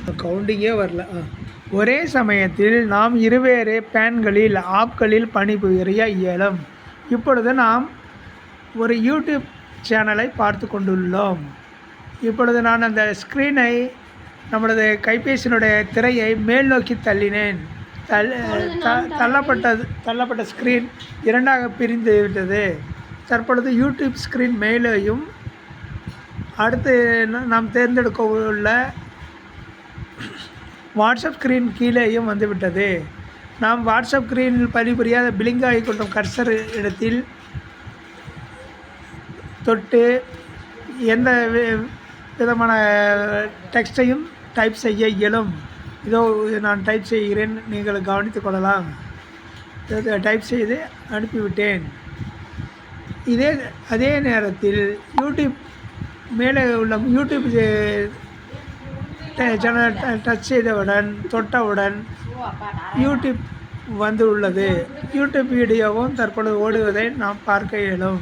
கவுண்டிங்கே வரல. ஒரே சமயத்தில் நாம் இருவேறு பேன்களில் ஆப்களில் பணிபுரிய இயலும். இப்பொழுது நாம் ஒரு யூடியூப் சேனலை பார்த்து கொண்டுள்ளோம். இப்பொழுது நான் அந்த ஸ்க்ரீனை நம்மளது கைபேசியினுடைய திரையை மேல் நோக்கி தள்ளினேன். தள்ளப்பட்ட ஸ்க்ரீன் இரண்டாக பிரிந்து விட்டது. தற்பொழுது யூடியூப் ஸ்க்ரீன் மேலேயும் அடுத்து நாம் தேர்ந்தெடுக்க உள்ள வாட்ஸ்அப் ஸ்க்ரீன் கீழேயும் வந்துவிட்டது. நாம் வாட்ஸ்அப் ஸ்க்ரீனில் பணிபுரியாத பிளிங்க் ஐகான் கர்சர் இடத்தில் தொட்டு எந்த விதமான டெக்ஸ்டையும் டைப் செய்ய இயலும். இதோ நான் டைப் செய்கிறேன், நீங்கள் கவனித்து கொள்ளலாம். டைப் செய்து அனுப்பிவிட்டேன். அதே நேரத்தில் யூடியூப் மேலே உள்ள யூடியூப் சேனல் டச் செய்தவுடன் தொட்டவுடன் யூடியூப் வந்து உள்ளது. யூடியூப் வீடியோவும் தற்பொழுது ஓடுவதை நாம் பார்க்க இயலும்.